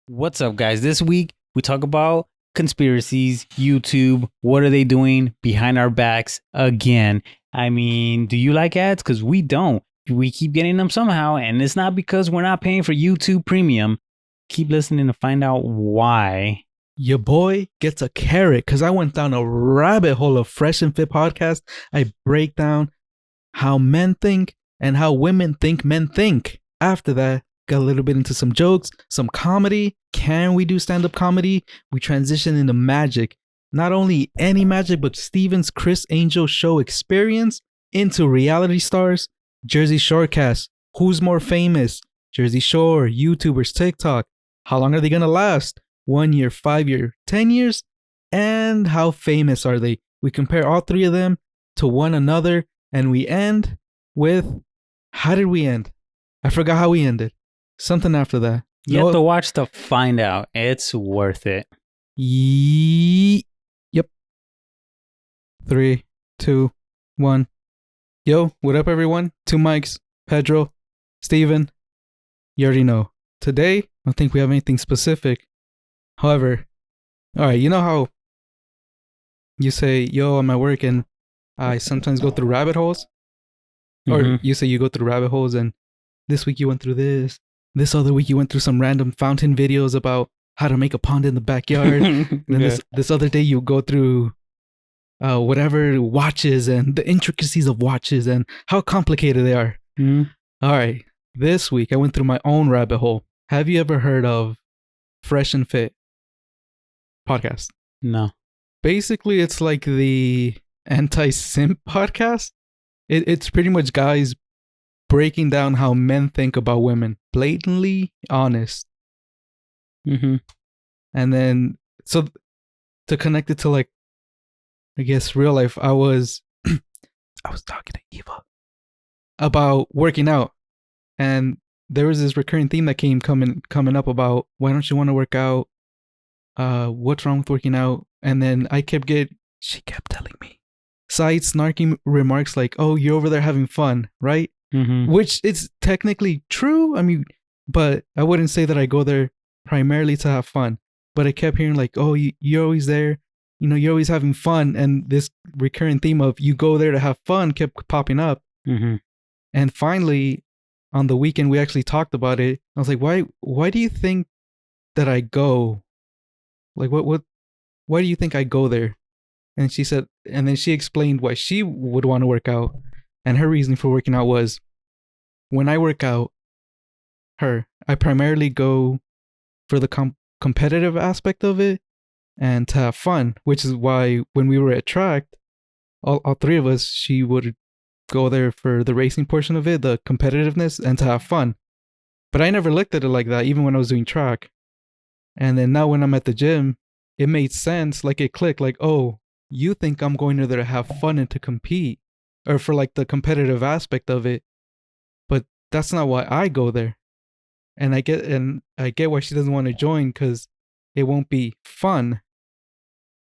What's up, guys? This week we talk about conspiracies, YouTube. What are they doing behind our backs again? I mean, do you like ads? Because we don't. We keep getting them somehow, and it's not because we're not paying for YouTube Premium. Keep listening to find out why. Your boy gets a carrot because I went down a rabbit hole of Fresh and Fit podcast. I break down how men think and how women think men think. After that, got a little bit into some jokes, some comedy. Can we do stand-up comedy? We transition into magic. Not only any magic, but Steven's Chris Angel show experience into reality stars, Jersey Shorecast. Who's more famous? Jersey Shore, YouTubers, TikTok. How long are they going to last? 1 year, 5 year, 10 years? And how famous are they? We compare all three of them to one another, and we end with, how did we end? I forgot how we ended. Something after that. You have to watch to find out. It's worth it. Yep. 3, 2, 1. Yo, what up, everyone? 2 mics, Pedro, Steven. You already know. Today, I don't think we have anything specific. However, all right, you know how you say, yo, I'm at work and I sometimes go through rabbit holes? Or you say you go through rabbit holes and this week you went through this. This other week you went through some random fountain videos about how to make a pond in the backyard. And then this other day you go through whatever watches and the intricacies of watches and how complicated they are. All right, this week I went through my own rabbit hole. Have you ever heard of Fresh and Fit podcast? No. Basically, it's like the anti-simp podcast. It's pretty much guys breaking down how men think about women, blatantly honest. And then, so to connect it to, like, I guess real life, I was talking to Eva about working out, and there was this recurring theme that coming up about, why don't you want to work out? What's wrong with working out? And then she kept telling me side snarky remarks like, oh, you're over there having fun, right? Which it's technically true. I mean, but I wouldn't say that I go there primarily to have fun. But I kept hearing like, oh, you're always there. You know, you're always having fun. And this recurring theme of you go there to have fun kept popping up. And finally, on the weekend, we actually talked about it. I was like, why do you think that I go? Like, why do you think I go there? And she said, and then she explained why she would want to work out. And her reason for working out was, when I work out, I primarily go for the competitive aspect of it and to have fun, which is why when we were at track, all three of us, she would go there for the racing portion of it, the competitiveness, and to have fun. But I never looked at it like that, even when I was doing track. And then now when I'm at the gym, it made sense, like it clicked, like, oh, you think I'm going there to have fun and to compete, or for like the competitive aspect of it, but that's not why I go there. And I get why she doesn't want to join, because it won't be fun.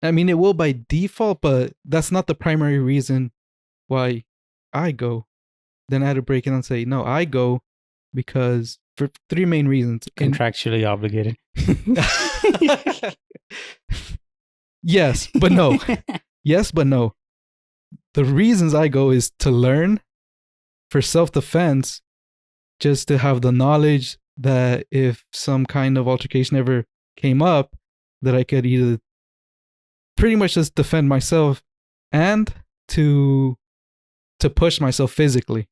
I mean, it will by default, but that's not the primary reason why I go. Then I had to break it and say, no, I go because for 3 main reasons. Contractually obligated. Yes, but no. Yes, but no. The reasons I go is to learn, for self-defense, just to have the knowledge that if some kind of altercation ever came up, that I could either pretty much just defend myself, and to push myself physically.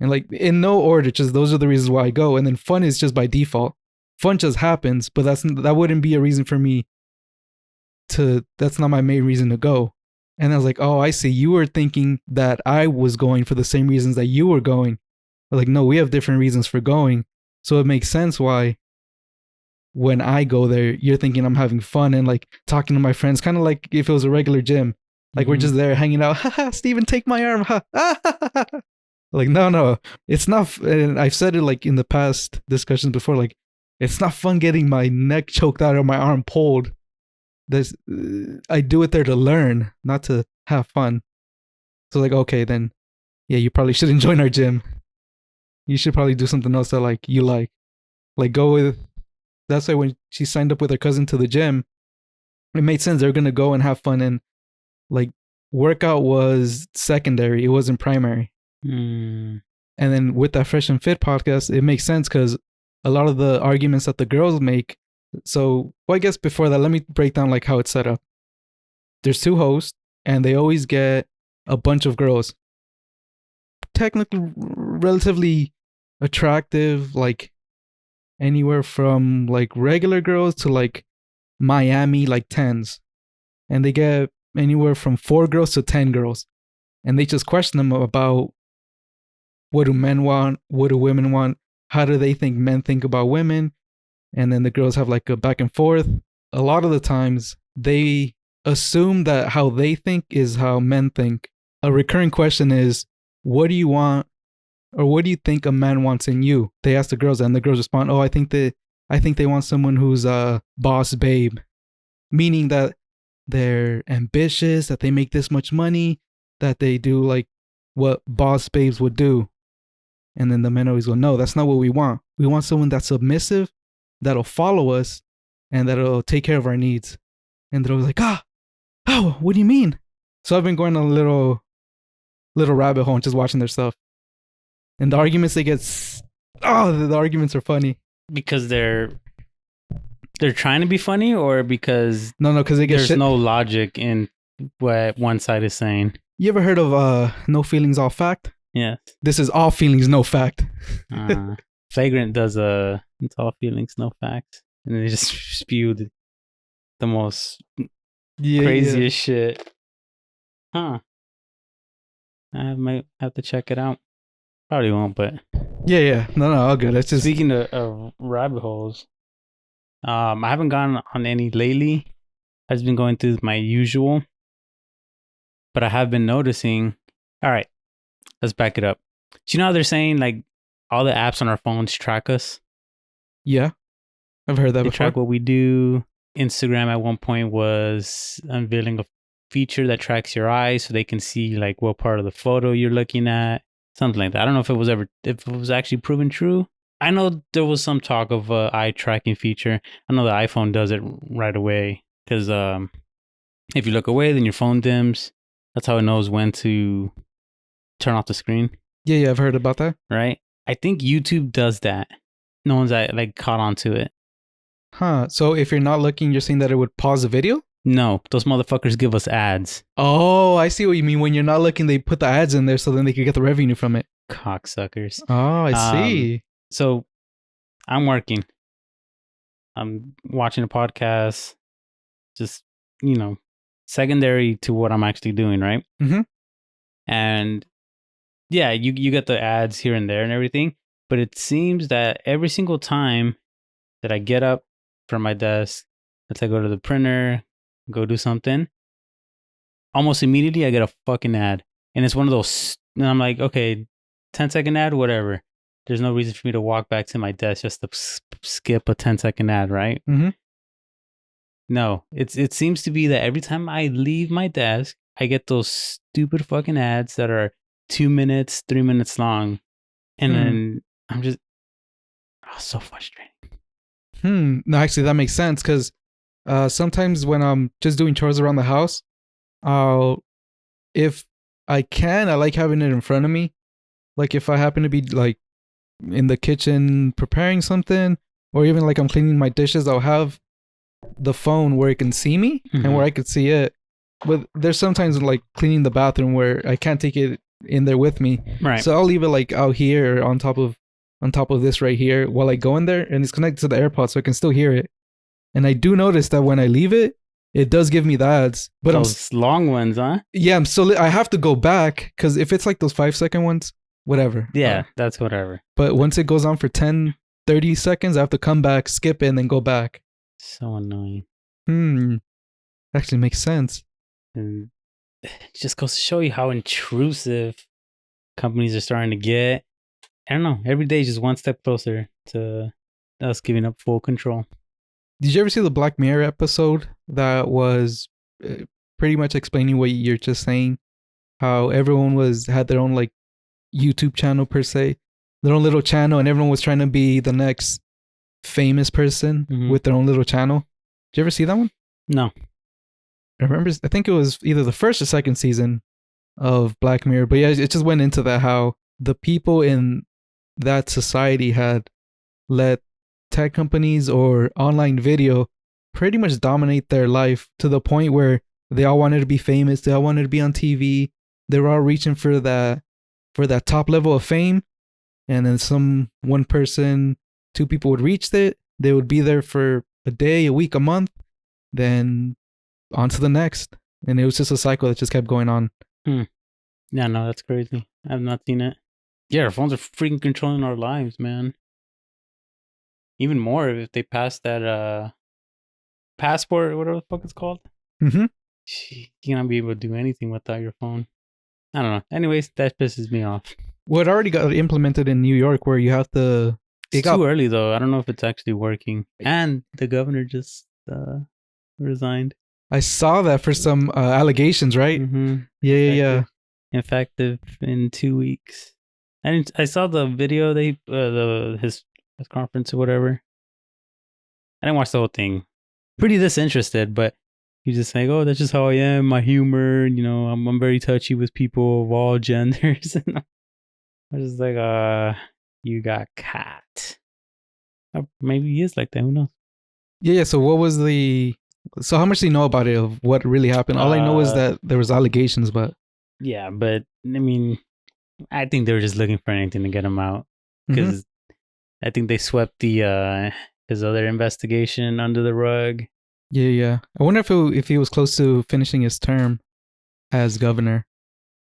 And like, in no order, just those are the reasons why I go. And then fun is just by default. Fun just happens, but that wouldn't be a reason for me that's not my main reason to go. And I was like, oh, I see. You were thinking that I was going for the same reasons that you were going. I was like, no, we have different reasons for going. So it makes sense why when I go there, you're thinking I'm having fun and like talking to my friends, kind of like if it was a regular gym. Like we're just there hanging out. Ha, Steven, take my arm. Ha. Like, no, it's not. And I've said it like in the past discussions before, like, it's not fun getting my neck choked out or my arm pulled. I do it there to learn, not to have fun. So like, okay, then, yeah, you probably shouldn't join our gym. You should probably do something else that like you like go with That's why when she signed up with her cousin to the gym, it made sense. They're gonna go and have fun, and like workout was secondary. It wasn't primary. Mm. And then with that Fresh and Fit podcast, it makes sense because a lot of the arguments that the girls make. So, well, I guess before that, let me break down like how it's set up. There's 2 hosts, and they always get a bunch of girls. Technically, relatively attractive, like anywhere from like regular girls to like Miami, like 10s. And they get anywhere from 4 girls to 10 girls. And they just question them about what do men want? What do women want? How do they think men think about women? And then the girls have like a back and forth. A lot of the times they assume that how they think is how men think. A recurring question is, what do you want? Or what do you think a man wants in you? They ask the girls, and the girls respond, oh, I think they want someone who's a boss babe. Meaning that they're ambitious, that they make this much money, that they do like what boss babes would do. And then the men always go, no, that's not what we want. We want someone that's submissive, that'll follow us, and that'll take care of our needs. And they're always like, oh, what do you mean? So I've been going on a little rabbit hole and just watching their stuff. And the arguments they get, the arguments are funny. Because they're trying to be funny, or because No, because they get there's shit. no logic in what one side is saying. You ever heard of no feelings, all fact? Yeah. This is all feelings, no fact. Flagrant does it's all feelings, no facts. And they just spewed the most craziest shit. Huh. I might have to check it out. Probably won't, but Yeah. No, all good. It's just speaking of rabbit holes, I haven't gone on any lately. I've just been going through my usual, but I have been noticing. All right, let's back it up. Do you know how they're saying like all the apps on our phones track us? Yeah, I've heard that They before. track what we do. Instagram at one point was unveiling a feature that tracks your eyes, so they can see like what part of the photo you're looking at, something like that. I don't know if it was actually proven true. I know there was some talk of eye tracking feature. I know the iPhone does it right away because if you look away, then your phone dims. That's how it knows when to turn off the screen. Yeah, I've heard about that. Right? I think YouTube does that. No one's like caught on to it. Huh. So if you're not looking, you're saying that it would pause the video? No, those motherfuckers give us ads. Oh, I see what you mean. When you're not looking, they put the ads in there so then they can get the revenue from it. Cocksuckers. Oh, I see. So I'm working. I'm watching a podcast. Just, secondary to what I'm actually doing, right? Mm-hmm. And yeah, you get the ads here and there and everything. But it seems that every single time that I get up from my desk, let's say go to the printer, go do something, almost immediately I get a fucking ad. And it's one of those, and I'm like, okay, 10-second ad, whatever. There's no reason for me to walk back to my desk just to skip a 10-second ad, right? Mm-hmm. No, it seems to be that every time I leave my desk, I get those stupid fucking ads that are 2 minutes, 3 minutes long. And then I'm just, so frustrating. No, actually, that makes sense because sometimes when I'm just doing chores around the house, if I can, I like having it in front of me. Like if I happen to be like in the kitchen preparing something, or even like I'm cleaning my dishes, I'll have the phone where it can see me and where I could see it. But there's sometimes like cleaning the bathroom where I can't take it in there with me. Right. So I'll leave it like out here or on top of this right here while I go in there, and it's connected to the AirPods so I can still hear it. And I do notice that when I leave it, it does give me the ads. But those long ones, huh? Yeah, I have to go back because if it's like those 5-second ones, whatever. Yeah, that's whatever. But once it goes on for 10, 30 seconds, I have to come back, skip it, and then go back. So annoying. Actually makes sense. And it just goes to show you how intrusive companies are starting to get. I don't know. Every day is just one step closer to us giving up full control. Did you ever see the Black Mirror episode that was pretty much explaining what you're just saying? How everyone had their own like YouTube channel per se, their own little channel, and everyone was trying to be the next famous person Mhm. with their own little channel. Did you ever see that one? No. I think it was either the first or second season of Black Mirror. But yeah, it just went into that how the people in that society had let tech companies or online video pretty much dominate their life to the point where they all wanted to be famous. They all wanted to be on TV. They were all reaching for that top level of fame. And then one person, two people would reach it. They would be there for a day, a week, a month, then on to the next. And it was just a cycle that just kept going on. Yeah, no, that's crazy. I've not seen it. Yeah, our phones are freaking controlling our lives, man. Even more if they pass that passport or whatever the fuck it's called. Mm-hmm. You cannot be able to do anything without your phone. I don't know. Anyways, that pisses me off. Well, it already got implemented in New York where you have to. It's too early though. I don't know if it's actually working. And the governor just resigned. I saw that for some allegations, right? Mm-hmm. Yeah. Effective in 2 weeks. I saw the video his conference or whatever. I didn't watch the whole thing. Pretty disinterested, but he's just like, oh, that's just how I am. My humor, I'm very touchy with people of all genders. And I was just like, you got caught. Maybe he is like that. Who knows? Yeah. So how much do you know about it, of what really happened? All I know is that there was allegations, but. Yeah, but I mean, I think they were just looking for anything to get him out. Because I think they swept his other investigation under the rug. Yeah. I wonder if he was close to finishing his term as governor.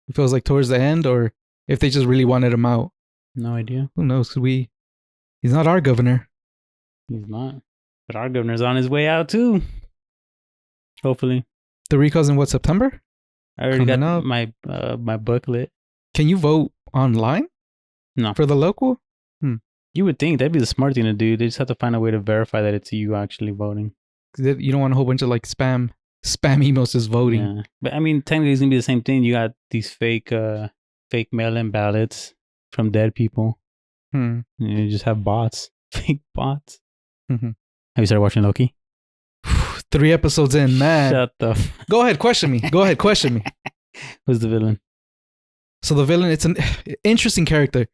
If it was like towards the end, or if they just really wanted him out. No idea. Who knows? He's not our governor. He's not. But our governor's on his way out too. Hopefully. The recall's in September? I already got my booklet. Can you vote online? No. For the local? You would think that'd be the smart thing to do. They just have to find a way to verify that it's you actually voting. You don't want a whole bunch of like spam emails just voting. Yeah. But I mean, technically it's gonna be the same thing. You got these fake mail-in ballots from dead people. You just have bots. Fake bots. Mm-hmm. Have you started watching Loki? 3 episodes in, man. Shut the Go ahead, question me. Who's the villain? So the villain, it's an interesting character.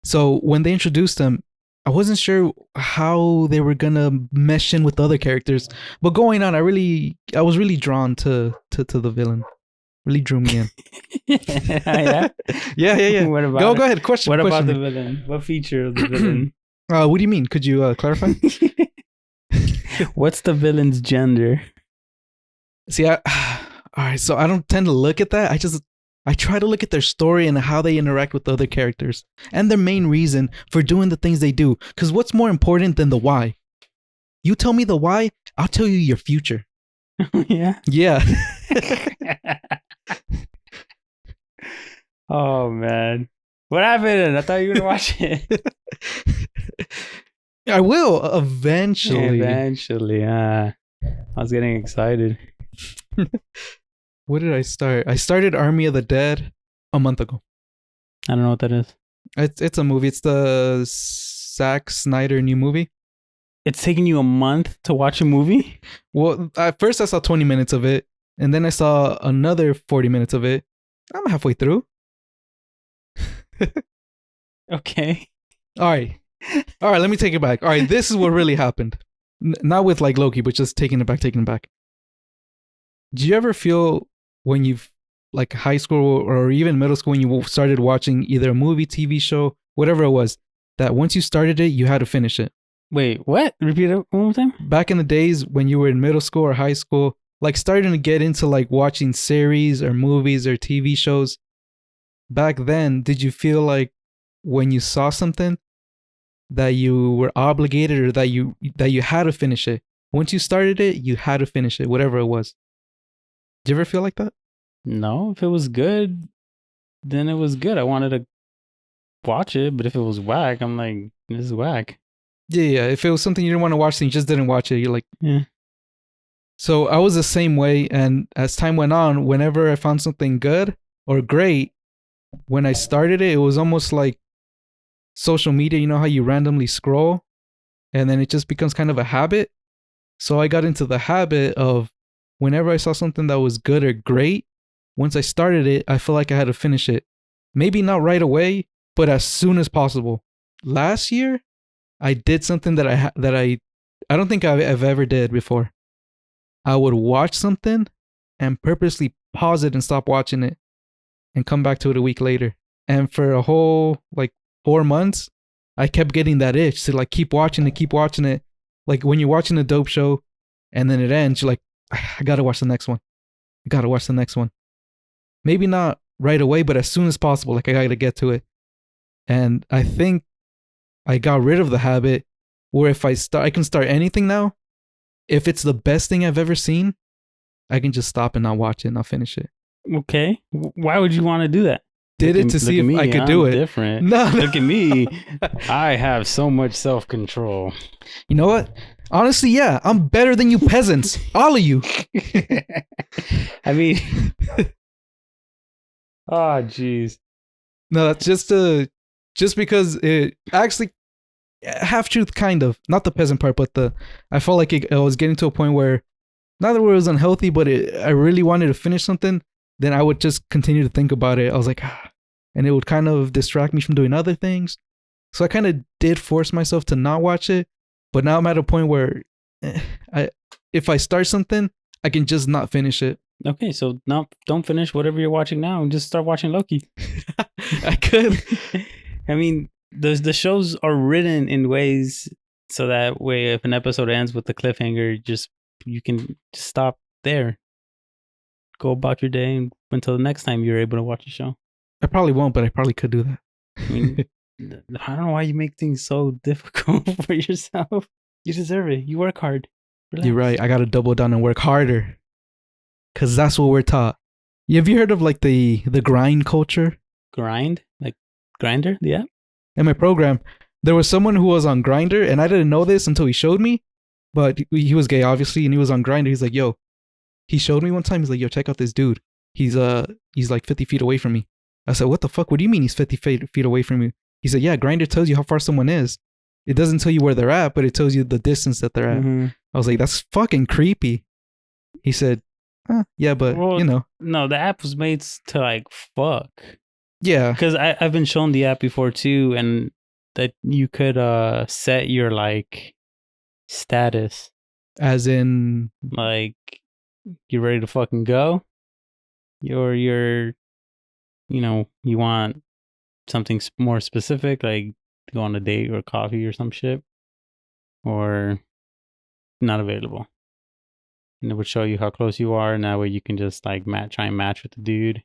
So when they introduced him, I wasn't sure how they were gonna mesh in with other characters. But going on, I was really drawn to the villain. Really drew me in. Yeah? Yeah. What about Go ahead, question. What about me. the villain? What feature of the villain? What do you mean? Could you clarify? What's the villain's gender? See, all right, so I don't tend to look at that. I try to look at their story and how they interact with other characters and their main reason for doing the things they do. Because what's more important than the why? You tell me the why, I'll tell you your future. Yeah? Yeah. Oh, man. What happened? I thought you were going to watch it. I will eventually. I was getting excited. What did I start? I started Army of the Dead a month ago. I don't know what that is. It's a movie. It's the Zack Snyder new movie. It's taking you a month to watch a movie? Well, at first I saw 20 minutes of it, and then I saw another 40 minutes of it. I'm halfway through. Okay. All right, let me take it back. All right, this is what really happened. Not with like Loki, but just taking it back. Do you ever feel when you've like high school or even middle school when you started watching either a movie, TV show, whatever it was, that once you started it, you had to finish it? Wait, what? Repeat it one more time? Back in the days when you were in middle school or high school, like starting to get into like watching series or movies or TV shows, back then, did you feel like when you saw something that you were obligated or that you had to finish it? Once you started it, you had to finish it, whatever it was. Did you ever feel like that? No, if it was good, then it was good. I wanted to watch it, but if it was whack, I'm like, this is whack. Yeah. If it was something you didn't want to watch and you just didn't watch it, you're like, yeah. So I was the same way. And as time went on, whenever I found something good or great, when I started it, it was almost like social media. You know how you randomly scroll? and then it just becomes kind of a habit. So I got into the habit of whenever I saw something that was good or great, once I started it, I felt like I had to finish it. Maybe not right away, but as soon as possible. Last year, I did something that I don't think I've ever did before. I would watch something and purposely pause it and stop watching it and come back to it a week later. And for a whole like 4 months, I kept getting that itch to like keep watching it. Like when you're watching a dope show and then it ends, you're like, I gotta watch the next one. I gotta watch the next one. Maybe not right away, but as soon as possible. Like I gotta get to it. And I think I got rid of the habit where if I can start anything now. If it's the best thing I've ever seen, I can just stop and not watch it and I'll finish it. Okay. Why would you want to do that? Did it to see if I could do it. Different. No. Look at me. I have so much self-control. You know what? Honestly, yeah, I'm better than you peasants. All of you. I mean, oh, jeez. No, that's just because it actually half truth, kind of. Not the peasant part, but I felt like I was getting to a point where not that it was unhealthy, but I really wanted to finish something. Then I would just continue to think about it. I was like, and it would kind of distract me from doing other things. So I kind of did force myself to not watch it. But now I'm at a point where if I start something, I can just not finish it. Okay, so now don't finish whatever you're watching now and just start watching Loki. I could. I mean, the shows are written in ways so that way if an episode ends with a cliffhanger, you can just stop there. Go about your day until the next time you're able to watch a show. I probably won't, but I probably could do that. I mean, I don't know why you make things so difficult for yourself. You deserve it. You work hard. Relax. You're right. I got to double down and work harder. Because that's what we're taught. Have you heard of like the grind culture? Grind? Like Grinder? Yeah. In my program, there was someone who was on Grinder, and I didn't know this until he showed me. But he was gay, obviously, and he was on Grinder. He's like, yo. He showed me one time. He's like, yo, check out this dude. He's like 50 feet away from me. I said, what the fuck? What do you mean he's 50 feet away from you? He said, yeah, Grindr tells you how far someone is. It doesn't tell you where they're at, but it tells you the distance that they're at. Mm-hmm. I was like, that's fucking creepy. He said, yeah, but you know. No, the app was made to like fuck. Yeah. Because I've been shown the app before too, and that you could set your like status. As in? Like, you're ready to fucking go? You're you want something more specific, like to go on a date or coffee or some shit, or not available. And it would show you how close you are, and that way you can just like try and match with the dude.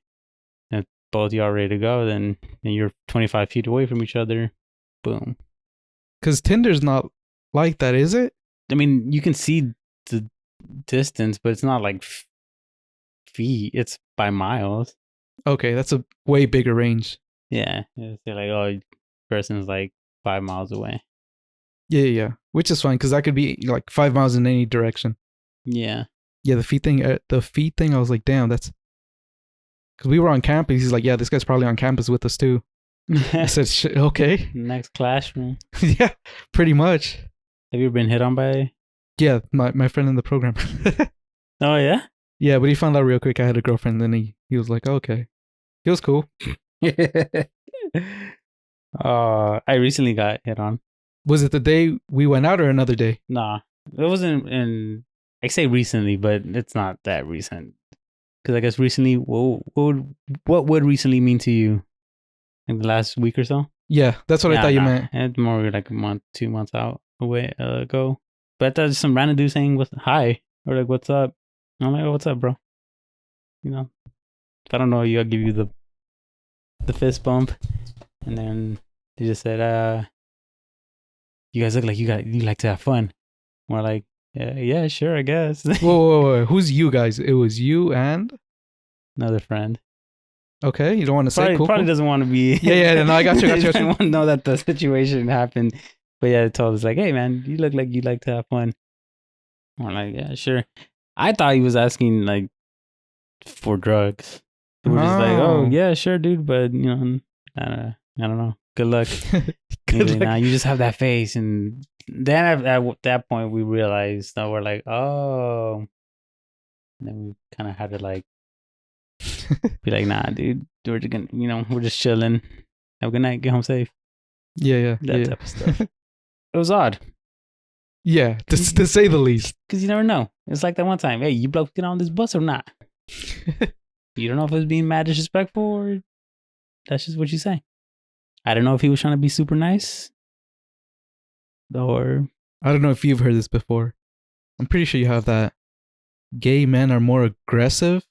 And if both you are ready to go, then you're 25 feet away from each other. Boom. Because Tinder's not like that, is it? I mean, you can see the distance, but it's not like feet. It's by miles. Okay, that's a way bigger range. Yeah. They're like, oh, person's like 5 miles away. Yeah. Which is fine, because that could be like 5 miles in any direction. Yeah. Yeah, the feet thing, I was like, damn, that's... Because we were on campus. He's like, yeah, this guy's probably on campus with us too. I said, okay. Next classroom. Yeah, pretty much. Have you ever been hit on by... Yeah, my friend in the program. Oh, yeah? Yeah, but he found out real quick I had a girlfriend, and then he was like, okay. He was cool. I recently got hit on. Was it the day we went out or another day? Nah, it wasn't in... I say recently, but it's not that recent. Because I guess recently, what would recently mean to you? Like the last week or so? Yeah, that's what I thought you meant. It's more like a month, 2 months out ago. But I thought just some random dude saying hi or like what's up. And I'm like, oh, what's up, bro? You know, if I don't know you, I'll give you the fist bump. And then they just said, you guys look like you like to have fun. We're like, yeah, sure, I guess. Whoa. Who's you guys? It was you and another friend. Okay, you don't want to say cool. Probably doesn't want to be. Yeah. No, I got you. I didn't want to know that the situation happened. But yeah, it told us like, hey man, you look like you like to have fun. We're like, yeah, sure. I thought he was asking like for drugs. We're just like, oh yeah, sure, dude, but you know, I don't know. Good luck. Good luck. Nah, you just have that face, and then at that point we realized that we're like, oh, and then we kind of had to like be like, nah, dude, we're just gonna, we're just chilling. Have a good night. Get home safe. Yeah. That type of stuff. It was odd. Yeah, to say the least. Because you never know. It's like that one time. Hey, you bloke get on this bus or not? You don't know if it was being mad disrespectful or that's just what you say. I don't know if he was trying to be super nice or... I don't know if you've heard this before. I'm pretty sure you have that. Gay men are more aggressive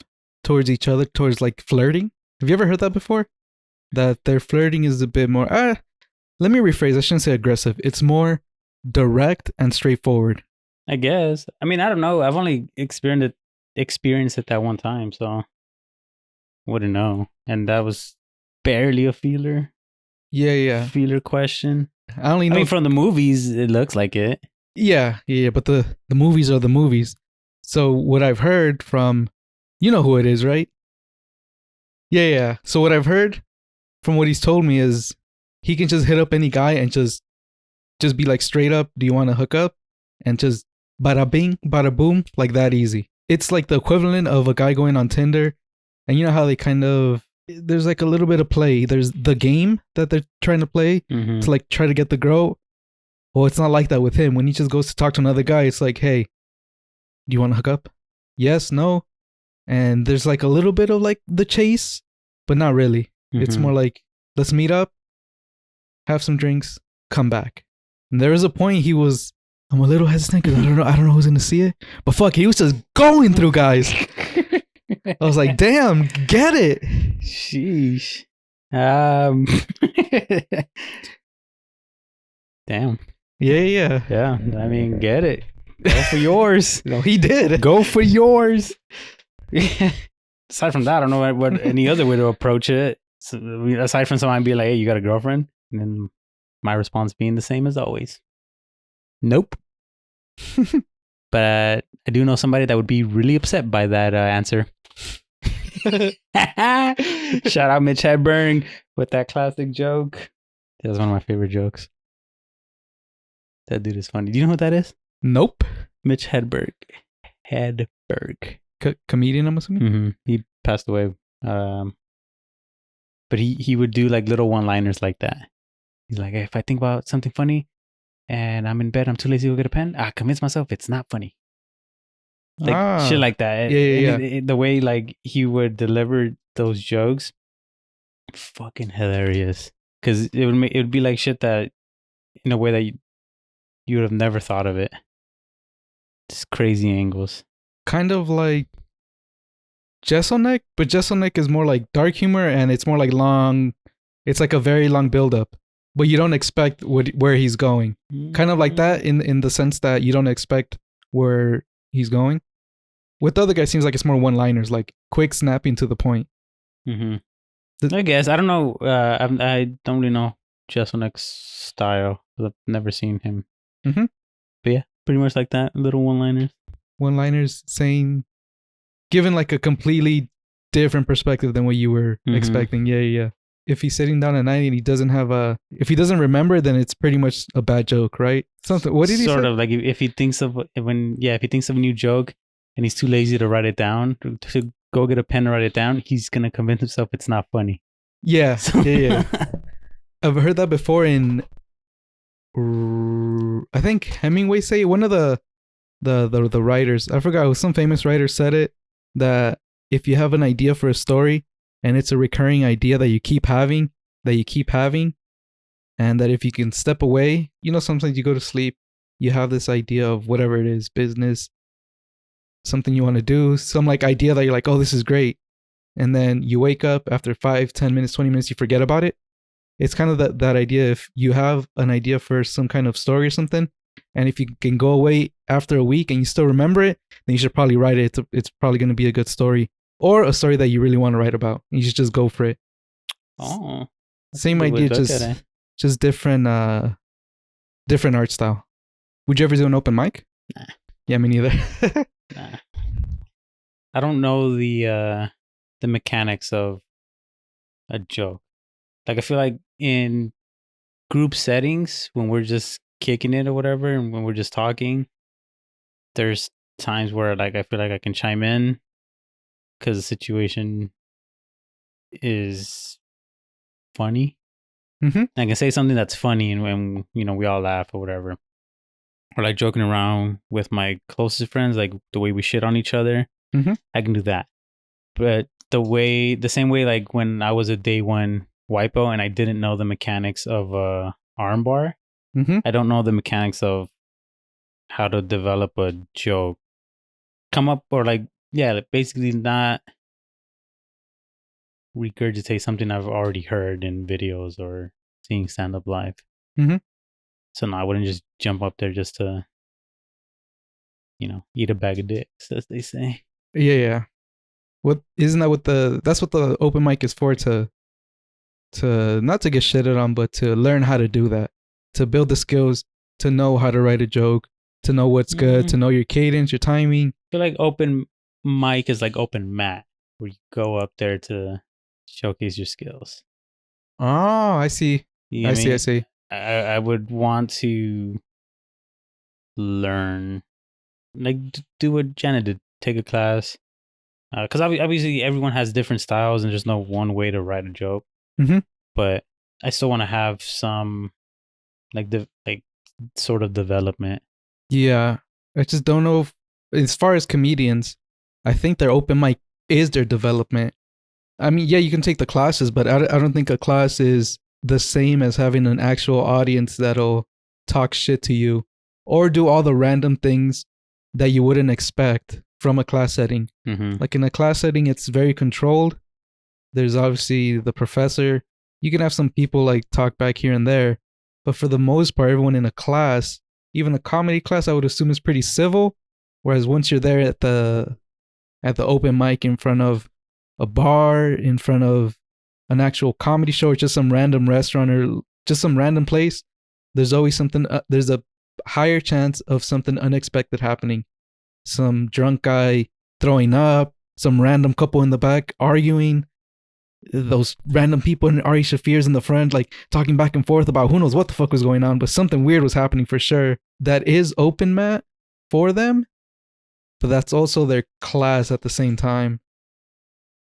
towards each other, towards like flirting. Have you ever heard that before? That their flirting is a bit more... let me rephrase. I shouldn't say aggressive. It's more direct and straightforward. I guess. I mean, I don't know. I've only experienced it that one time, so wouldn't know. And that was barely a feeler. Yeah. Feeler question. I only know. I mean, from the movies, it looks like it. Yeah. But the movies are the movies. So what I've heard from, you know who it is, right? Yeah. So what I've heard from what he's told me is he can just hit up any guy and just be like straight up, do you want to hook up? And just bada bing, bada boom, like that easy. It's like the equivalent of a guy going on Tinder. And you know how they kind of, there's like a little bit of play. There's the game that they're trying to play to like try to get the girl. Well, it's not like that with him. When he just goes to talk to another guy, it's like, hey, do you want to hook up? Yes, no. And there's like a little bit of like the chase, but not really. It's more like, let's meet up, have some drinks, come back. And there was a point I'm a little hesitant because I don't know who's gonna see it. But fuck, he was just going through guys. I was like, damn, get it. Sheesh. Damn. Yeah. Yeah. I mean, get it. Go for yours. No, he did. Go for yours. Aside from that, I don't know what any other way to approach it. So, aside from someone being like, hey, you got a girlfriend? And then my response being the same as always. Nope. But I do know somebody that would be really upset by that answer. Shout out Mitch Hedberg with that classic joke. That was one of my favorite jokes. That dude is funny. Do you know what that is? Nope. Mitch Hedberg. Comedian, I'm assuming? He passed away. But he would do like little one-liners like that. He's like, hey, if I think about something funny and I'm in bed, I'm too lazy to go get a pen, I convince myself it's not funny. Like shit like that. Yeah. The way like he would deliver those jokes, fucking hilarious. Because it would be like shit that in a way that you would have never thought of it. Just crazy angles. Kind of like Jesselneck, but Jesselneck is more like dark humor and it's more like long. It's like a very long buildup, but you don't expect where he's going. Kind of like that in the sense that you don't expect where he's going. With the other guy, seems like it's more one-liners, like quick, snapping to the point. I guess I don't know. I don't really know Jesselneck's style. I've never seen him. But yeah, pretty much like that. Little one-liners. One-liners saying, given like a completely different perspective than what you were expecting. Yeah. If he's sitting down at night and he doesn't have if he doesn't remember, then it's pretty much a bad joke, right? Something. What did he say? Sort of like if he thinks of if he thinks of a new joke and he's too lazy to write it down, to go get a pen and write it down, he's gonna convince himself it's not funny. Yeah. I've heard that before in, I think Hemingway say, one of the writers, I forgot, it was some famous writer said it, that if you have an idea for a story and it's a recurring idea that you keep having, and that if you can step away, sometimes you go to sleep, you have this idea of whatever it is, business, something you want to do, some like idea that you're like, oh, this is great. And then you wake up after 5, 10 minutes, 20 minutes, you forget about it. It's kind of that idea. If you have an idea for some kind of story or something, and if you can go away after a week and you still remember it, then you should probably write it. It's probably going to be a good story, or a story that you really want to write about. You should just go for it. Oh, same idea, just different art style. Would you ever do an open mic? Nah. Yeah, me neither. Nah. I don't know the mechanics of a joke. Like I feel like in group settings when we're just kicking it or whatever, and when we're just talking, there's times where like I feel like I can chime in because the situation is funny. Mm-hmm. I can say something that's funny, and when we all laugh or whatever, or like joking around with my closest friends, like the way we shit on each other. Mm-hmm. I can do that. But the same way, like when I was a day one wipo and I didn't know the mechanics of a armbar, Mm-hmm. I don't know the mechanics of how to develop a joke, come up or like basically not regurgitate something I've already heard in videos or seeing stand up live. Mm-hmm. So no, I wouldn't just jump up there just to eat a bag of dicks, as they say. Yeah, yeah. What isn't that what that's what the open mic is for, to not to get shitted on, but to learn how to do that, to build the skills, to know how to write a joke, to know what's good, to know your cadence, your timing. I feel like open mic is like open mat, where you go up there to showcase your skills. Oh, I see. You know I what see. I mean? see. I would want to learn, like do what Jenna did, take a class. Because obviously everyone has different styles and there's no one way to write a joke. Mm-hmm. But I still want to have some like sort of development. Yeah, I just don't know if, as far as comedians, I think their open mic is their development. I mean, yeah, you can take the classes, but I don't think a class is the same as having an actual audience that'll talk shit to you or do all the random things that you wouldn't expect from a class setting. Mm-hmm. Like in a class setting, it's very controlled. There's obviously the professor. You can have some people like talk back here and there, but for the most part, everyone in a class, even a comedy class, I would assume is pretty civil. Whereas once you're there at the open mic in front of a bar, in front of an actual comedy show, or just some random restaurant or just some random place, there's always something. There's a higher chance of something unexpected happening. Some drunk guy throwing up, some random couple in the back arguing, those random people in Ari Shafir's in the front, like talking back and forth about who knows what the fuck was going on, but something weird was happening for sure. That is open mat for them, but that's also their class at the same time.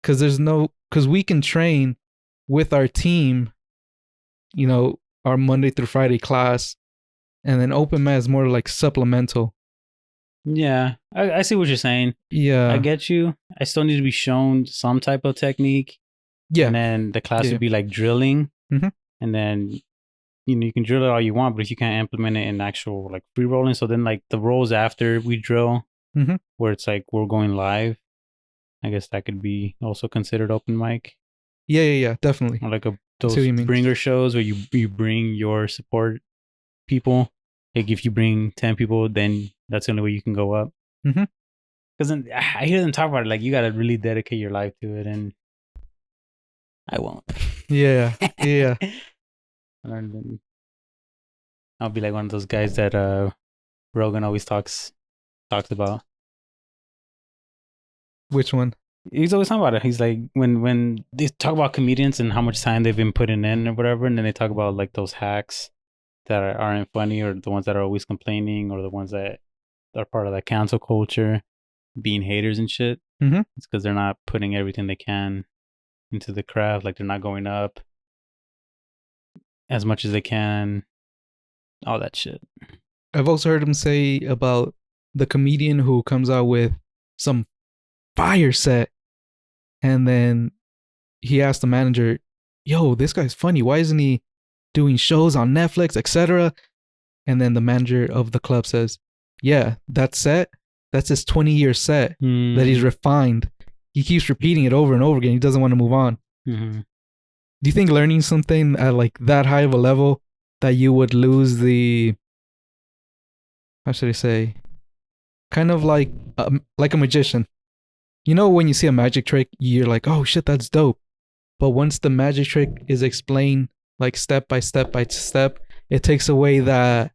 Because we can train with our team, our Monday through Friday class, and then open mat is more like supplemental. Yeah, I see what you're saying. Yeah. I get you. I still need to be shown some type of technique. Yeah. And then the class Yeah. would be like drilling. Mm-hmm. And then, you can drill it all you want, but if you can't implement it in actual like free rolling, so then like the rolls after we drill, Mm-hmm. where it's like we're going live, I guess that could be also considered open mic. Yeah, definitely. Or like those bringer shows where you bring your support people. Like if you bring 10 people, then that's the only way you can go up. Mm-hmm. Because then I hear them talk about it, like you got to really dedicate your life to it, and I won't. Yeah. I'll be like one of those guys that Rogan always talks about. Which one? He's always talking about it. He's like when they talk about comedians and how much time they've been putting in or whatever, and then they talk about like those hacks that aren't funny, or the ones that are always complaining, or the ones that are part of that cancel culture, being haters and shit. Mm-hmm. It's because they're not putting everything they can into the craft. Like they're not going up as much as they can. All that shit. I've also heard him say about the comedian who comes out with some fire set, and then he asked the manager, "Yo, this guy's funny. Why isn't he doing shows on Netflix, etc.?" And then the manager of the club says, "Yeah, that set, that's his 20-year set that he's refined. He keeps repeating it over and over again. He doesn't want to move on." Mm-hmm. Do you think learning something at like that high of a level that you would lose the, how should I say, kind of like a magician? When you see a magic trick, you're like, oh shit, that's dope. But once the magic trick is explained like step by step by step, it takes away I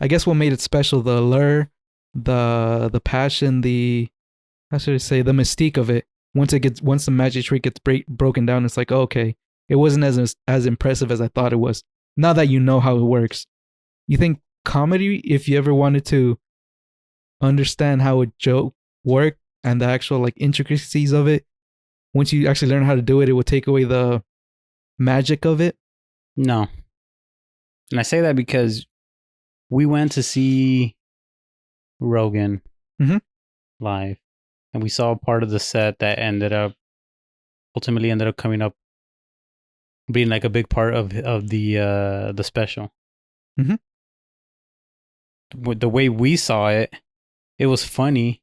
guess what made it special, the allure, the passion, how should I say, the mystique of it. Once the magic trick gets broken down, it's like, oh, okay, it wasn't as impressive as I thought it was. Now that you know how it works, you think comedy, if you ever wanted to understand how a joke worked and the actual like intricacies of it, once you actually learn how to do it, it would take away the magic of it. No. And I say that because we went to see Rogan live, and we saw part of the set that ultimately ended up coming up being like a big part of the special. Mhm. The way we saw it, it was funny.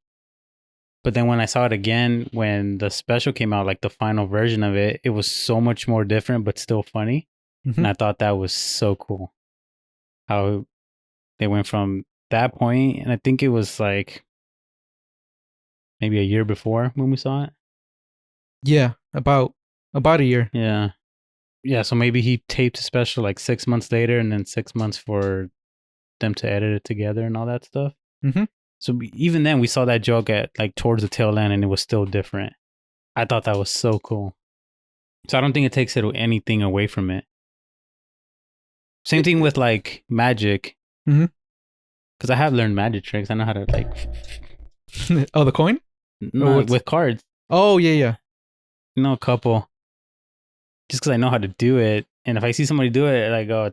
But then when I saw it again, when the special came out, like the final version of it, it was so much more different, but still funny. And I thought that was so cool. How they went from that point, and I think it was like maybe a year before when we saw it. Yeah, about a year. Yeah. Yeah, so maybe he taped a special like 6 months later, and then 6 months for them to edit it together and all that stuff. Mhm. So even then, we saw that joke at like towards the tail end, and it was still different. I thought that was so cool. So I don't think it takes anything away from it. Same thing with like magic. Mhm. Because I have learned magic tricks. I know how to like Oh, the coin? with cards. Oh, yeah. You know, a couple. Just because I know how to do it, and if I see somebody do it, I go,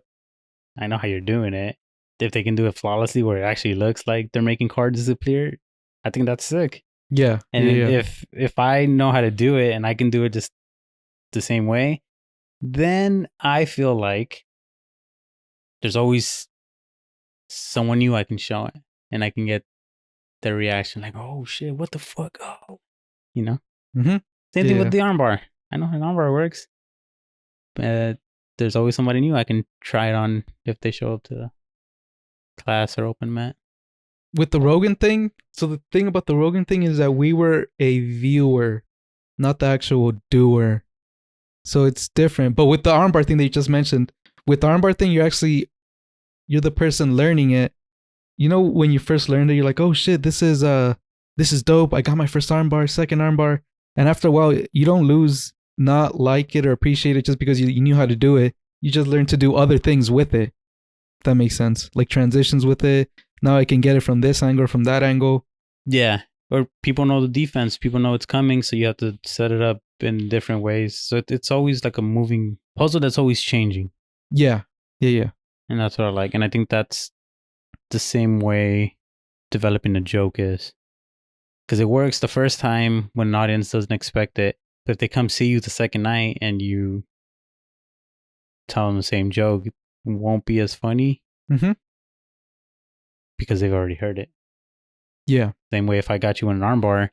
I know how you're doing it. If they can do it flawlessly, where it actually looks like they're making cards disappear, I think that's sick. Yeah. And yeah. if I know how to do it and I can do it just the same way, then I feel like there's always someone new I can show it, and I can get their reaction, like, "Oh shit, what the fuck?" Oh, you know. Mhm. Same thing with Yeah. the armbar. I know how an armbar works, but there's always somebody new I can try it on if they show up to the class or open mat. With the Rogan thing, so the thing about the Rogan thing is that we were a viewer, not the actual doer. So it's different. But with the armbar thing that you just mentioned, with the armbar thing, you're the person learning it. You know, when you first learned it, you're like, oh shit, this is dope. I got my first armbar, second armbar. And after a while, you don't lose not like it or appreciate it just because you knew how to do it. You just learn to do other things with it. If that makes sense. Like transitions with it. Now I can get it from this angle or from that angle. Yeah. Or people know the defense. People know it's coming, so you have to set it up in different ways. So it's always like a moving puzzle that's always changing. Yeah. And that's what I like. And I think that's the same way developing a joke is. Because it works the first time when an audience doesn't expect it. But if they come see you the second night and you tell them the same joke, it won't be as funny Mm-hmm. because they've already heard it. Yeah. Same way if I got you in an armbar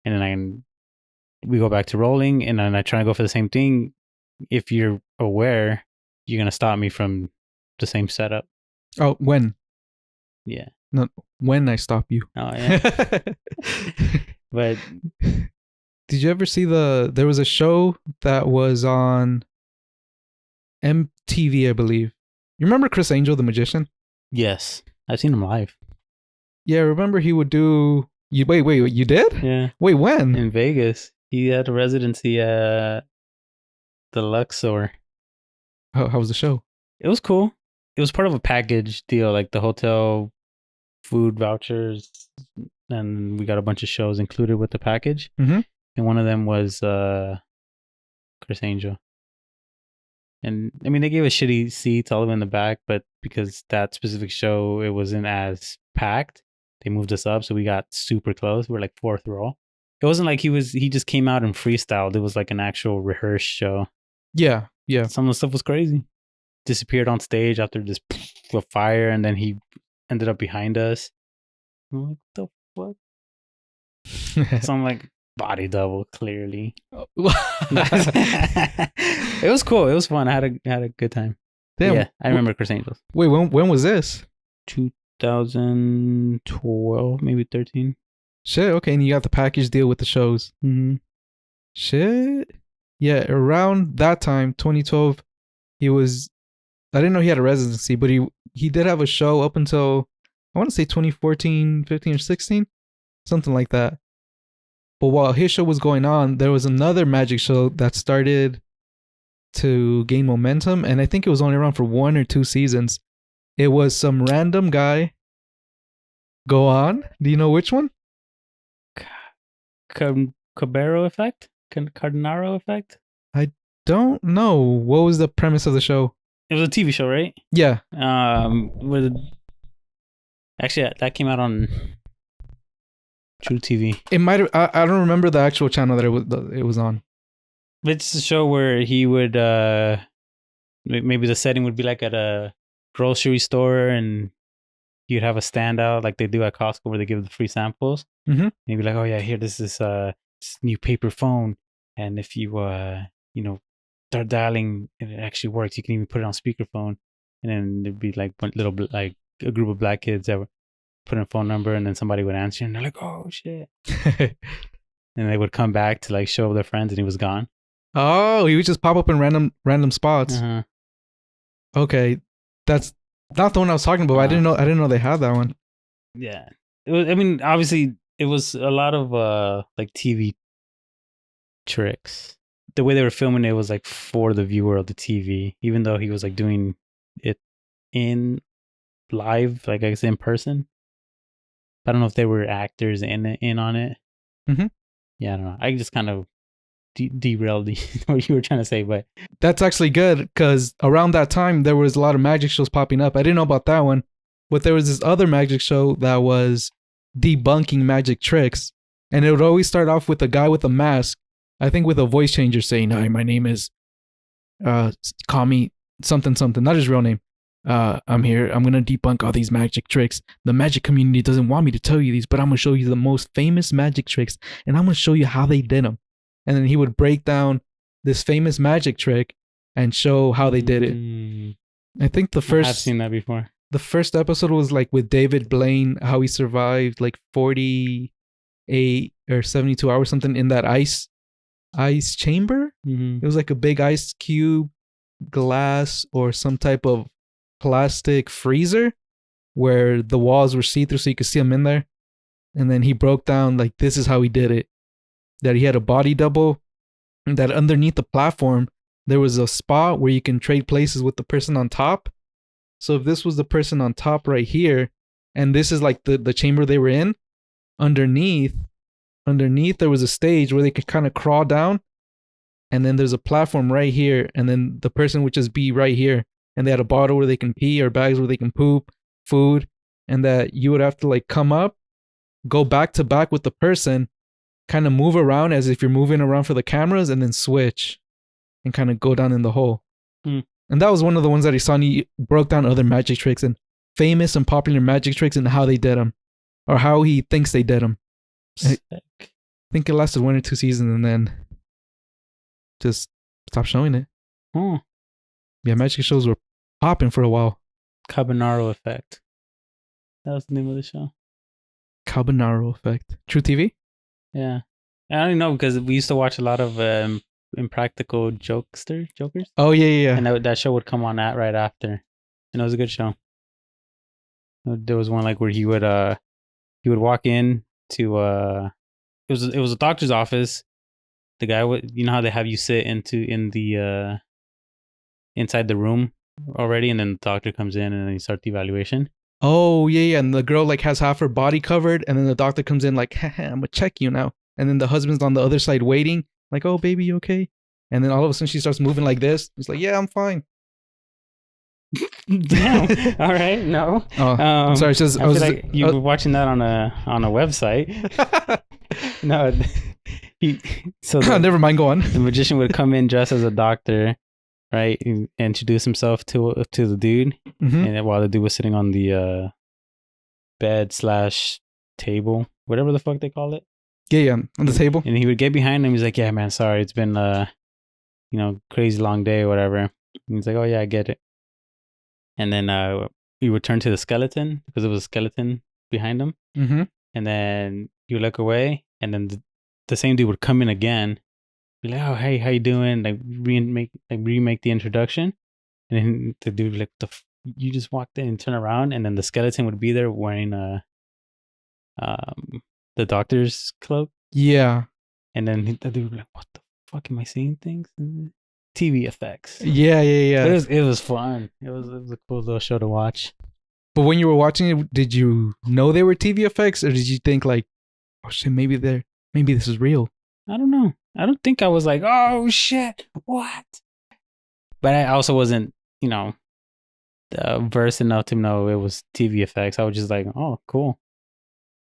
and then we go back to rolling and then I try to go for the same thing, if you're aware, you're going to stop me from the same setup. Oh, when? Yeah. No, when I stop you. Oh, yeah. But did you ever see there was a show that was on MTV, I believe. You remember Chris Angel, the magician? yes, I've seen him live. Yeah, remember he would do. Wait, you did? Yeah. Wait, when? In Vegas. He had a residency at the Luxor. How was the show? It was cool. It was part of a package deal, like the hotel, food vouchers, and we got a bunch of shows included with the package. Mm-hmm. And one of them was Chris Angel. And I mean, they gave us shitty seats all the way in the back, but because that specific show, it wasn't as packed, they moved us up. So we got super close. We were like fourth row. It wasn't like he just came out and freestyled. It was like an actual rehearsed show. Yeah. Some of the stuff was crazy. Disappeared on stage after this fire, and then he ended up behind us. I'm like, what the fuck? So I'm like, body double, clearly. It was cool. It was fun. I had a good time. Damn. Yeah, I remember Chris Angels. Wait, when was this? 2012, maybe 13. Shit. Okay, and you got the package deal with the shows. Mm-hmm. Shit. Yeah, around that time, 2012, he was. I didn't know he had a residency, but he did have a show up until I want to say 2014, 15, or 16, something like that. But while his show was going on, there was another magic show that started to gain momentum, and I think it was only around for 1 or 2 seasons. It was some random guy. Go on. Do you know which one? Cabero effect? Cardinaro effect? Don't know. What was the premise of the show? It was a TV show, right? Yeah. With actually that came out on True TV. It might have. I don't remember the actual channel that it was on. It's a show where he would maybe the setting would be like at a grocery store, and you'd have a standout like they do at Costco where they give the free samples. Mm-hmm. And you'd be like, oh yeah, here, this is this new paper phone, and if you start dialing and it actually works, you can even put it on speakerphone, and then there'd be like like a group of black kids that would put in a phone number, and then somebody would answer, and they're like, oh shit. And they would come back to like show their friends, and he was gone. Oh, he would just pop up in random spots. Uh-huh. Okay, that's not the one I was talking about. I didn't know they had that one. Yeah, it was, I mean, obviously, it was a lot of like TV tricks. The way they were filming it was like for the viewer of the TV, even though he was like doing it in live, like I guess in person. I don't know if they were actors in on it. Mm-hmm. Yeah, I don't know. I just kind of derailed what you were trying to say, but that's actually good because around that time there was a lot of magic shows popping up. I didn't know about that one, but there was this other magic show that was debunking magic tricks, and it would always start off with a guy with a mask, I think with a voice changer saying, "Hi, my name is call me something something," not his real name. I'm here. I'm gonna debunk all these magic tricks. The magic community doesn't want me to tell you these, but I'm gonna show you the most famous magic tricks, and I'm gonna show you how they did them. And then he would break down this famous magic trick and show how they did it. I think I've seen that before. The first episode was like with David Blaine, how he survived like 48 or 72 hours something in that ice chamber. Mm-hmm. It was like a big ice cube, glass, or some type of plastic freezer where the walls were see-through so you could see him in there. And then he broke down like this is how he did it. That he had a body double, and that underneath the platform there was a spot where you can trade places with the person on top. So if this was the person on top right here, and this is like the chamber they were in, underneath there was a stage where they could kind of crawl down, and then there's a platform right here, and then the person would just be right here, and they had a bottle where they can pee or bags where they can poop, food, and that you would have to like come up, go back to back with the person, kind of move around as if you're moving around for the cameras, and then switch and kind of go down in the hole. And that was one of the ones that he saw, and he broke down other magic tricks and famous and popular magic tricks and how they did them, or how he thinks they did them. I think it lasted 1 or 2 seasons and then just stopped showing it. Yeah, magic shows were popping for a while. Carbonaro effect. That was the name of the show. Carbonaro effect. True TV? Yeah. I don't know because we used to watch a lot of Impractical Jokers. Oh, yeah. And that show would come on right after. And it was a good show. There was one like where he would walk in to it was a doctor's office. The guy would, you know how they have you sit in the inside the room already, and then the doctor comes in and then you start the evaluation. Oh, yeah. And the girl like has half her body covered, and then the doctor comes in like, haha, I'm gonna check you now. And then the husband's on the other side waiting, like, oh, baby, you okay? And then all of a sudden she starts moving like this. He's like, yeah, I'm fine. Damn. All right. No. Oh, sorry. It's just, I feel like you were watching that on a website. No. Never mind. Go on. The magician would come in dressed as a doctor, right? And introduce himself to the dude, and while the dude was sitting on the bed / table, whatever the fuck they call it. Yeah, on the table. And he would get behind him. He's like, "Yeah, man, sorry, it's been crazy long day or whatever." And he's like, "Oh yeah, I get it." And then he would turn to the skeleton because there was a skeleton behind him. Mm-hmm. And then you look away, and then the same dude would come in again, be like, "Oh, hey, how you doing?" Like remake the introduction, and then the dude would like, "You just walked in and turn around," and then the skeleton would be there wearing the doctor's cloak. Yeah. And then the dude would be like, "What the fuck? Am I seeing things?" TV effects. Yeah, yeah, yeah. It was fun. It was a cool little show to watch. But when you were watching it, did you know they were TV effects, or did you think like, oh shit, maybe this is real? I don't know. I don't think I was like, oh shit, what? But I also wasn't, versed enough to know it was TV effects. I was just like, oh, cool.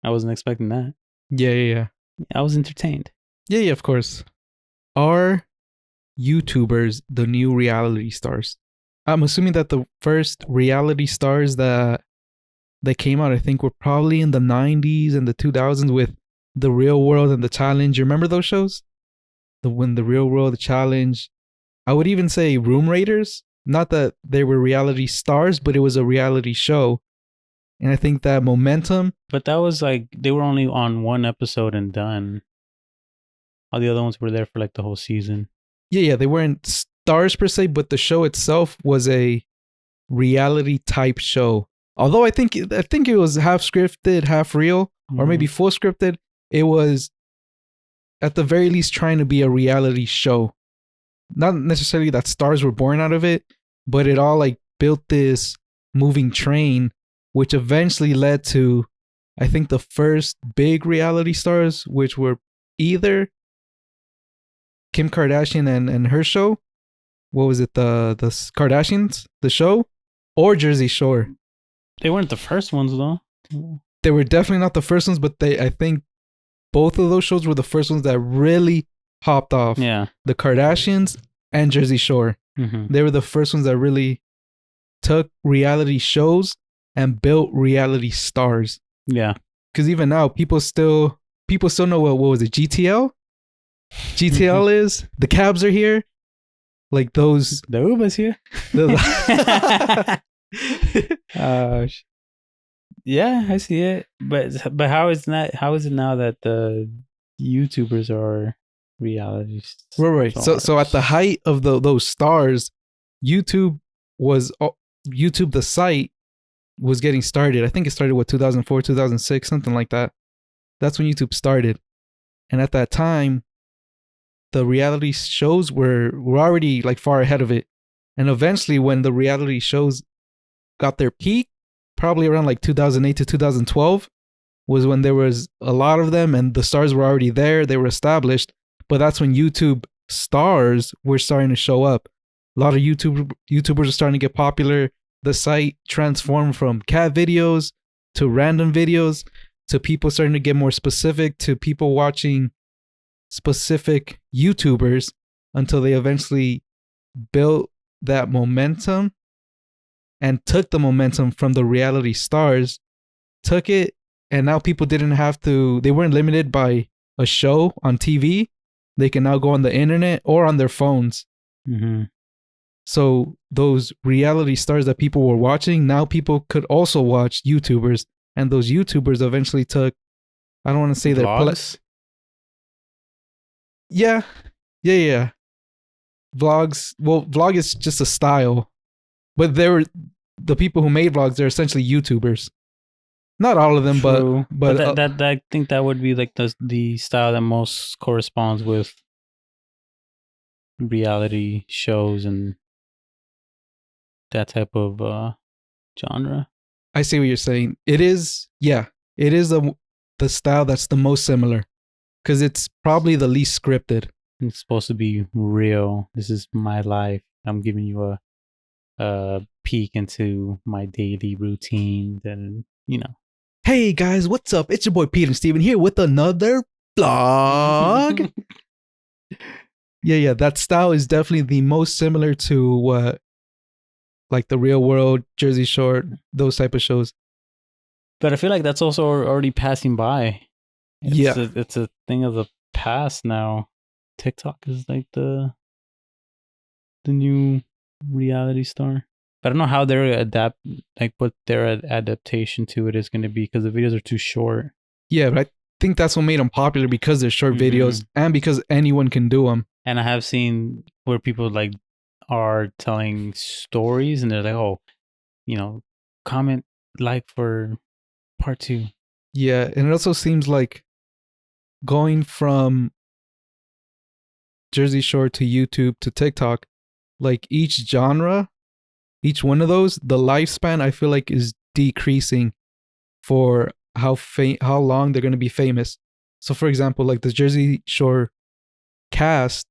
I wasn't expecting that. Yeah, yeah, yeah. I was entertained. Yeah, yeah, of course. Are YouTubers the new reality stars? I'm assuming that the first reality stars that came out, I think, were probably in the 90s and the 2000s with The Real World and The Challenge. You remember those shows? When The Real World, The Challenge. I would even say Room Raiders. Not that they were reality stars, but it was a reality show. And I think that momentum. But that was like, they were only on one episode and done. All the other ones were there for like the whole season. Yeah, they weren't stars per se, but the show itself was a reality type show. Although I think it was half scripted, half real, or maybe full scripted. It was at the very least trying to be a reality show. Not necessarily that stars were born out of it, but it all like built this moving train, which eventually led to, I think, the first big reality stars, which were either Kim Kardashian and her show. What was it? The Kardashians, the show, or Jersey Shore. They weren't the first ones though. They were definitely not the first ones, but I think both of those shows were the first ones that really popped off. Yeah. The Kardashians and Jersey Shore. Mm-hmm. They were the first ones that really took reality shows and built reality stars. Yeah. Because even now, people still know what was it? GTL? GTL is the cabs are here. Like those. The Uber's here. Yeah, I see it. But how is it now that the YouTubers are reality stars? Right. So at the height of those stars, YouTube the site was getting started. I think it started 2004, 2006, something like that. That's when YouTube started. And at that time, the reality shows were already like far ahead of it. And eventually when the reality shows got their peak, probably around like 2008 to 2012, was when there was a lot of them and the stars were already there. They were established. But that's when YouTube stars were starting to show up. A lot of YouTubers are starting to get popular. The site transformed from cat videos to random videos to people starting to get more specific, to people watching specific YouTubers, until they eventually built that momentum and took the momentum from the reality stars, took it, and now people they weren't limited by a show on TV. They can now go on the internet or on their phones. Mm-hmm. So those reality stars that people were watching, now people could also watch YouTubers. And those YouTubers eventually took, I don't want to say their vlogs. Yeah. Vlogs. Well, vlog is just a style. But the people who made vlogs, they're essentially YouTubers. Not all of them, True. but that I think that would be like the style that most corresponds with reality shows and that type of genre. I see what you're saying. It is the style that's the most similar, because it's probably the least scripted. It's supposed to be real. This is my life. I'm giving you a peek into my daily routine, and Hey guys, what's up? It's your boy Peter and Steven here with another vlog. Yeah, that style is definitely the most similar to what, like The Real World, Jersey Shore, those type of shows. But I feel like that's also already passing by. It's a thing of the past now. TikTok is like the new reality star. I don't know how they're what their adaptation to it is going to be, because the videos are too short. Yeah, but I think that's what made them popular, because they're short videos and because anyone can do them. And I have seen where people like are telling stories and they're like, oh, comment, like for part 2. Yeah, and it also seems like going from Jersey Shore to YouTube to TikTok, like each genre, each one of those, the lifespan I feel like is decreasing for how long they're going to be famous. So for example, like the Jersey Shore cast,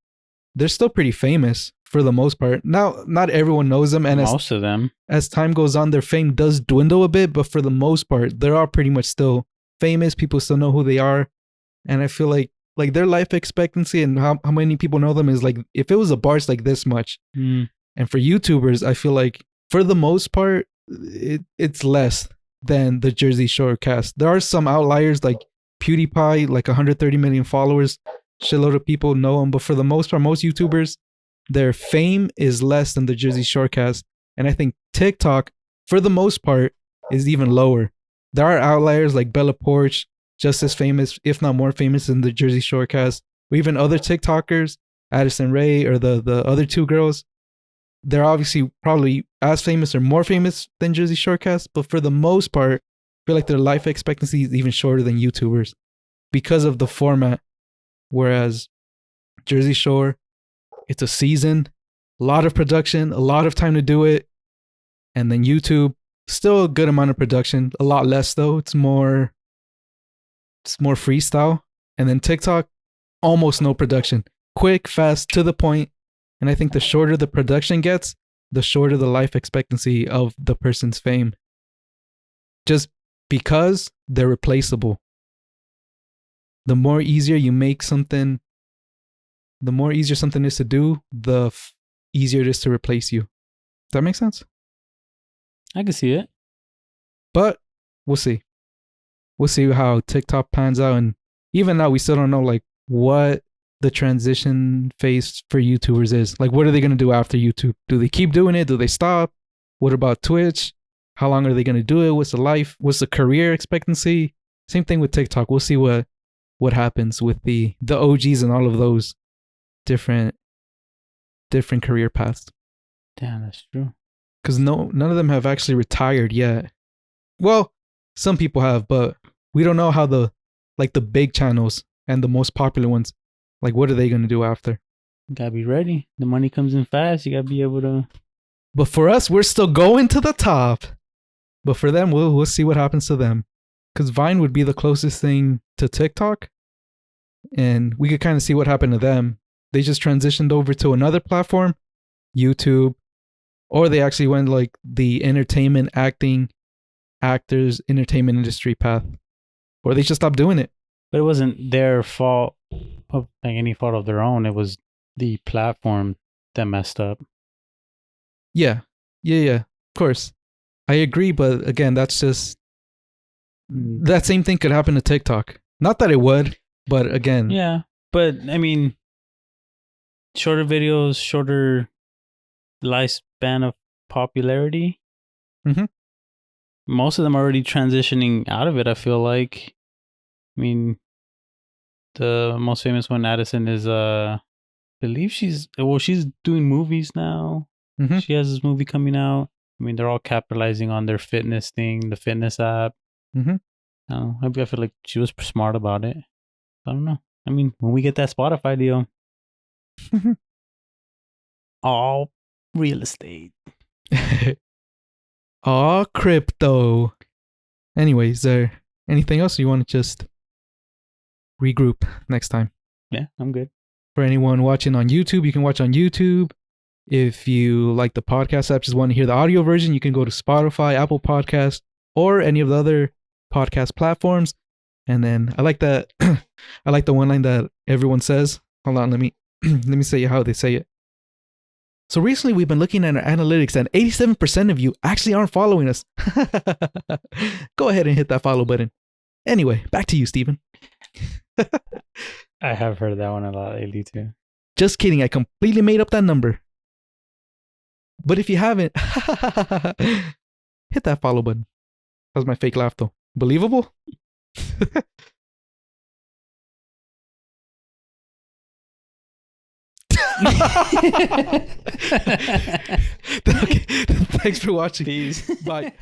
they're still pretty famous for the most part. Now, not everyone knows them, and Most of them. as time goes on, their fame does dwindle a bit, but for the most part, they're all pretty much still famous. People still know who they are. And I feel like their life expectancy and how many people know them is like, if it was a bar, it's like this much. Mm. And for YouTubers, I feel like for the most part, it's less than the Jersey Shore cast. There are some outliers like PewDiePie, like 130 million followers. Shitload of people know him. But for the most part, most YouTubers, their fame is less than the Jersey Shore cast. And I think TikTok, for the most part, is even lower. There are outliers like Bella Porch, just as famous, if not more famous than the Jersey Shore cast. Or even other TikTokers, Addison Rae or the other two girls. They're obviously probably as famous or more famous than Jersey Shore cast. But for the most part, I feel like their life expectancy is even shorter than YouTubers because of the format. Whereas Jersey Shore, it's a season, a lot of production, a lot of time to do it. And then YouTube, still a good amount of production, a lot less though. It's more freestyle. And then TikTok, almost no production. Quick, fast, to the point. And I think the shorter the production gets, the shorter the life expectancy of the person's fame. Just because they're replaceable. The more easier you make something, the more easier something is to do, the easier it is to replace you. Does that make sense? I can see it. But we'll see. We'll see how TikTok pans out. And even now, we still don't know like what the transition phase for YouTubers is. Like, what are they going to do after YouTube? Do they keep doing it? Do they stop? What about Twitch? How long are they going to do it? What's the career expectancy? Same thing with TikTok. We'll see what happens with the OGs and all of those different career paths. Damn, that's true. Because none of them have actually retired yet. Well, some people have, but we don't know how the big channels and the most popular ones, like what are they going to do after? You gotta be ready. The money comes in fast. You gotta be able to. But for us, we're still going to the top. But for them, we'll see what happens to them. Because Vine would be the closest thing to TikTok. And we could kind of see what happened to them. They just transitioned over to another platform, YouTube. Or they actually went like the entertainment actors entertainment industry path. Or they just stopped doing it. But it wasn't their fault, of like any fault of their own. It was the platform that messed up. Yeah. Of course. I agree, but again, that's just that same thing could happen to TikTok. Not that it would, but again. Yeah. But I mean, shorter videos, shorter lifespan of popularity. Mm-hmm. Most of them are already transitioning out of it, I feel like. I mean, the most famous one, Addison, is I believe she's doing movies now. Mm-hmm. She has this movie coming out. I mean, they're all capitalizing on their fitness thing, the fitness app. Mm-hmm. I don't know. I feel like she was smart about it. I don't know. I mean, when we get that Spotify deal, all real estate. All crypto. Anyways, is there anything else you want to just regroup next time? Yeah, I'm good. For anyone watching on YouTube, you can watch on YouTube. If you like the podcast app, just want to hear the audio version, you can go to Spotify, Apple Podcasts, or any of the other podcast platforms. And then I like that. I like the one line that everyone says. Hold on, let me say how they say it. So recently we've been looking at our analytics and 87% of you actually aren't following us. Go ahead and hit that follow button. Anyway, back to you, Steven. I have heard that one a lot lately too. Just kidding. I completely made up that number. But if you haven't, hit that follow button. That was my fake laugh though. Believable? Okay. Thanks for watching. Peace. Bye.